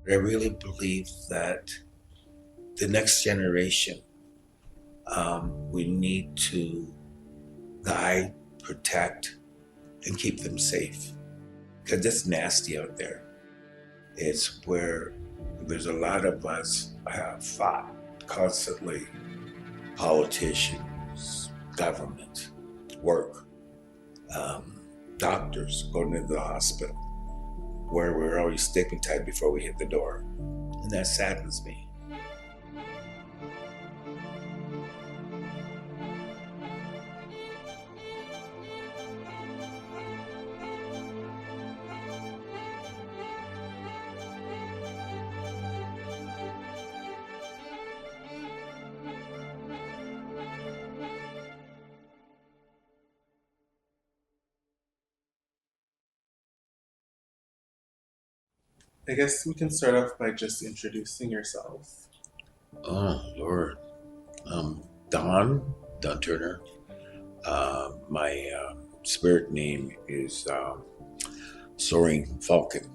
I really believe that the next generation, we need to guide, protect, and keep them safe. Because it's nasty out there. It's where there's a lot of us have fought constantly. Politicians, government, work, doctors going into the hospital, where we're always stigmatized before we hit the door. And that saddens me. I guess we can start off by just introducing yourself. Oh, Lord. DonTurner. My spirit name is Soaring Falcon.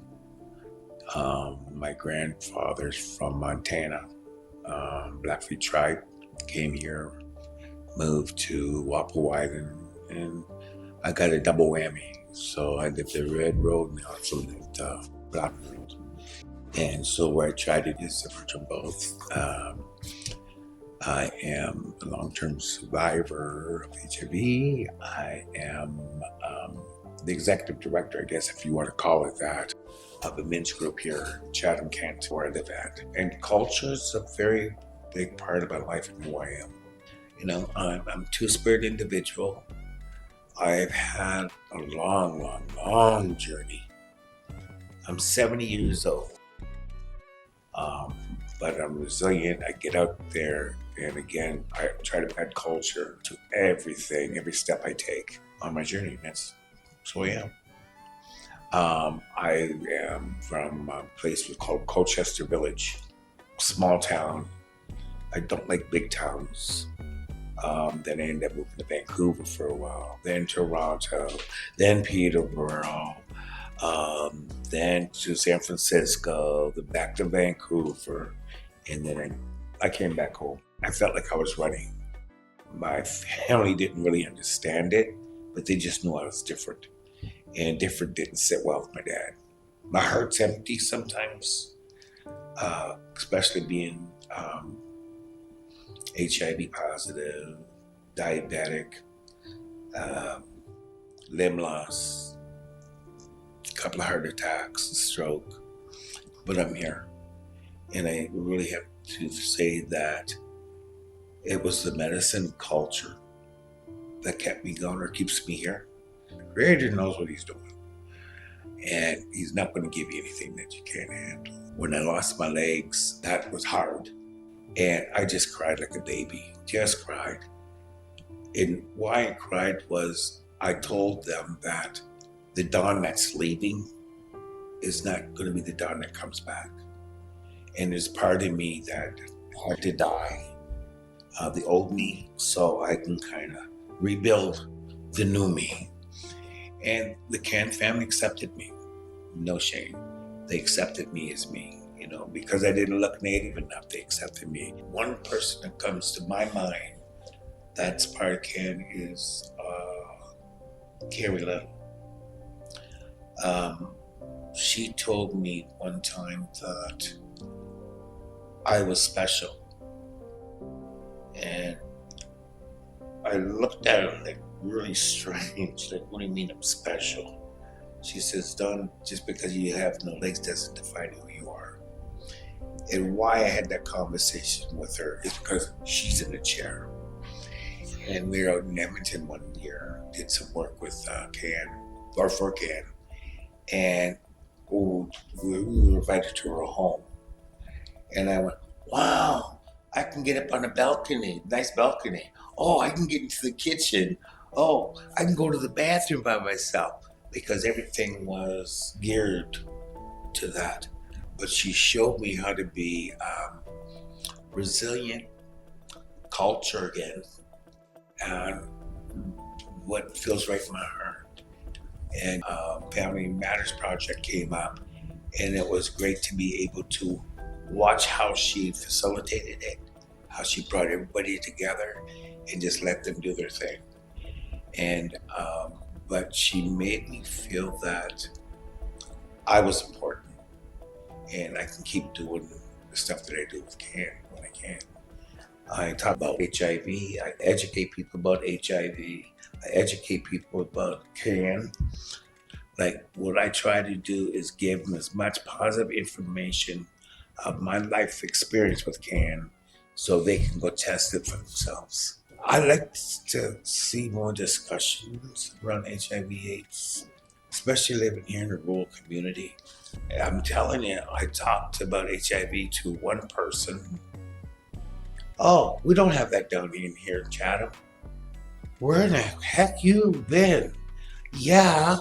My grandfather's from Montana. Blackfeet tribe came here, moved to Wapawagan, and I got a double whammy. So I lived the Red Road and I also lived Blackfeet. And so where I tried to do separate from both. I am a long-term survivor of HIV. I am the executive director, I guess, if you want to call it that, of a men's group here in Chatham, Kent, where I live at. And culture is a very big part of my life and who I am. You know, I'm a two-spirit individual. I've had a long, long, long journey. I'm 70 years old, but I'm resilient. I get out there, and again, I try to add culture to everything, every step I take on my journey. That's who I am. I am from a place called Colchester Village, small town. I don't like big towns. Then I ended up moving to Vancouver for a while, then Toronto, then Peterborough, then to San Francisco, then back to Vancouver, and then I came back home. I felt like I was running. My family didn't really understand it, but they just knew I was different. And different didn't sit well with my dad. My heart's empty sometimes, especially being HIV positive, diabetic, um, limb loss, a couple of heart attacks, a stroke. But I'm here. And I really have to say that it was the medicine culture that kept me going or keeps me here. Creator knows what he's doing. And he's not going to give you anything that you can't handle. When I lost my legs, that was hard. And I just cried like a baby, just cried. And why I cried was I told them that the Don that's leaving is not going to be the Don that comes back. And there's part of me that had to die, the old me, so I can kind of rebuild the new me. And the CAAN family accepted me, no shame. They accepted me as me, you know, because I didn't look native enough, they accepted me. One person that comes to my mind that's part of CAAN is Carrie Little. She told me one time that I was special. And I looked at her like really strange, like, what do you mean I'm special? She says, Don, just because you have no legs doesn't define who you are. And why I had that conversation with her is because she's in a chair. And we were out in Edmonton one year, did some work with CAAN, or for CAAN. And we were invited to her home. And I went, wow, I can get up on a balcony, nice balcony. Oh, I can get into the kitchen. Oh, I can go to the bathroom by myself, because everything was geared to that. But she showed me how to be resilient, culture again, and what feels right in my heart. And Family Matters Project came up, And it was great to be able to watch how she facilitated it, how she brought everybody together and just let them do their thing. And but she made me feel that I was important, and I can keep doing the stuff that I do with CAAN when I can. I talk about HIV. I educate people about HIV. I educate people about CAAN. Like, what I try to do is give them as much positive information of my life experience with CAAN so they can go test it for themselves. I like to see more discussions around HIV/AIDS, especially living here in a rural community. I'm telling you, I talked about HIV to one person. Oh, we don't have that down in here in Chatham. Where in the heck you been? Yeah,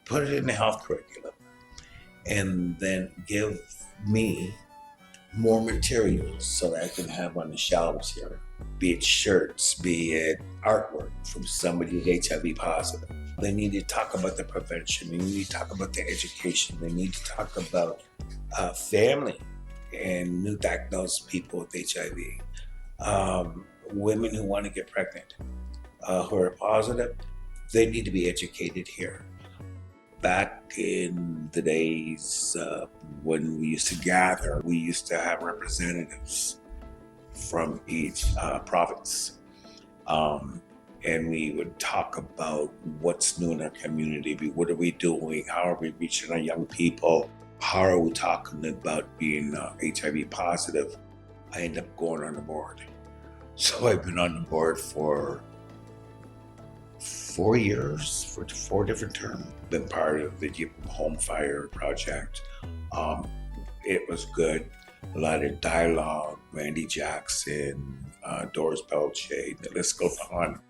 put it in the health curriculum, and then give me more materials so that I can have on the shelves here, be it shirts, be it artwork from somebody who's HIV positive. They need to talk about the prevention. They need to talk about the education. They need to talk about family and new diagnosed people with HIV. Women who want to get pregnant, who are positive, they need to be educated here. Back in the days when we used to gather, we used to have representatives from each province. And we would talk about what's new in our community. What are we doing? How are we reaching our young people? How are we talking about being HIV positive? I ended up going on the board. So I've been on the board for 4 years, for 4 different terms. Been part of the Home Fire Project. It was good. A lot of dialogue, Randy Jackson, Doris Belche, the list goes on,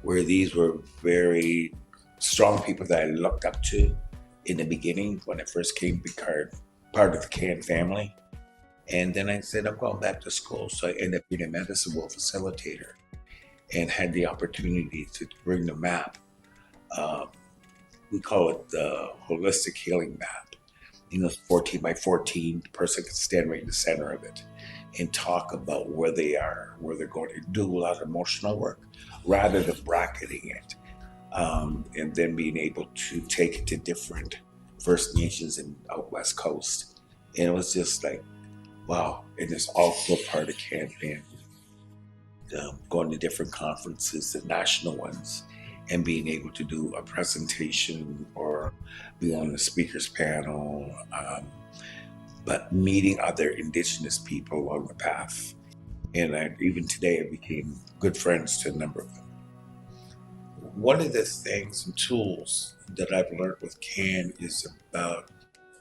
where these were very strong people that I looked up to in the beginning when I first came, became part of the CAAN family. And then I said, I'm going back to school. So I ended up being a medicine world facilitator and had the opportunity to bring the map. We call it the holistic healing map. You know, 14 by 14, the person can stand right in the center of it and talk about where they are, where they're going to do a lot of emotional work rather than bracketing it. And then being able to take it to different First Nations and out West Coast. And it was just like, wow. And it's also part of CAAN family. Going to different conferences, the national ones, and being able to do a presentation or be on the speakers panel, but meeting other Indigenous people along the path. And even today, I became good friends to a number of them. One of the things and tools that I've learned with CAAN is about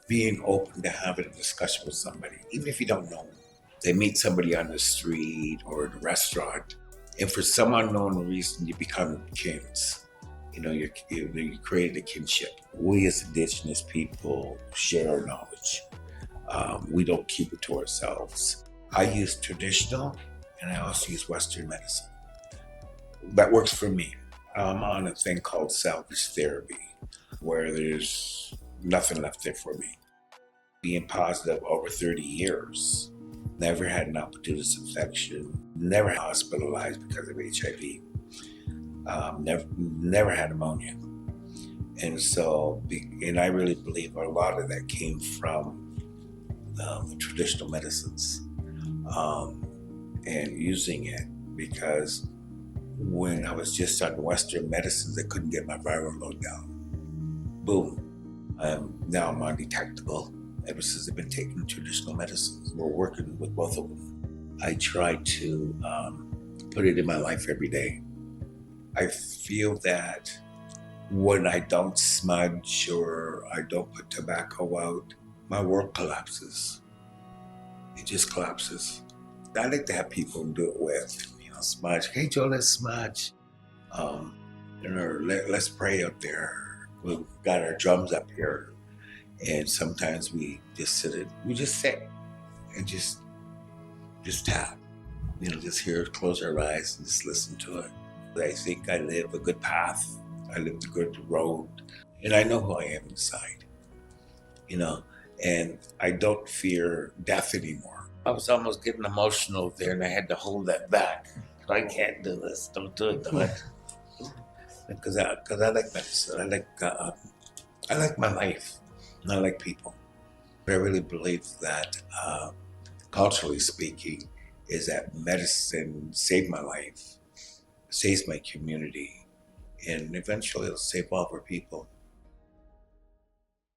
being open to having a discussion with somebody, even if you don't know them. They meet somebody on the street or at a restaurant, and for some unknown reason, you become kins. You know, you create a kinship. We as Indigenous people share our knowledge. We don't keep it to ourselves. I use traditional, and I also use Western medicine. That works for me. I'm on a thing called salvage therapy, where there's nothing left there for me. Being positive over 30 years, never had an opportunistic infection, never hospitalized because of HIV, never had pneumonia. And so, and I really believe a lot of that came from the traditional medicines and using it, because when I was just on Western medicines, I couldn't get my viral load down. Boom. Now I'm undetectable. Ever since I've been taking traditional medicines, we're working with both of them. I try to put it in my life every day. I feel that when I don't smudge or I don't put tobacco out, my world collapses. It just collapses. I like to have people do it with, smudge. Hey, Joe, let's smudge. Let's pray up there. We've got our drums up here. And sometimes we just sit and just tap, just hear it, close our eyes and just listen to it. I think I live a good path. I live a good road, and I know who I am inside. and I don't fear death anymore. I was almost getting emotional there, and I had to hold that back. I can't do this. Don't do it. Do it. Because I like medicine. I like my life. And I like people. But I really believe that, culturally speaking, is that medicine saved my life, saves my community, and eventually it'll save all of our people.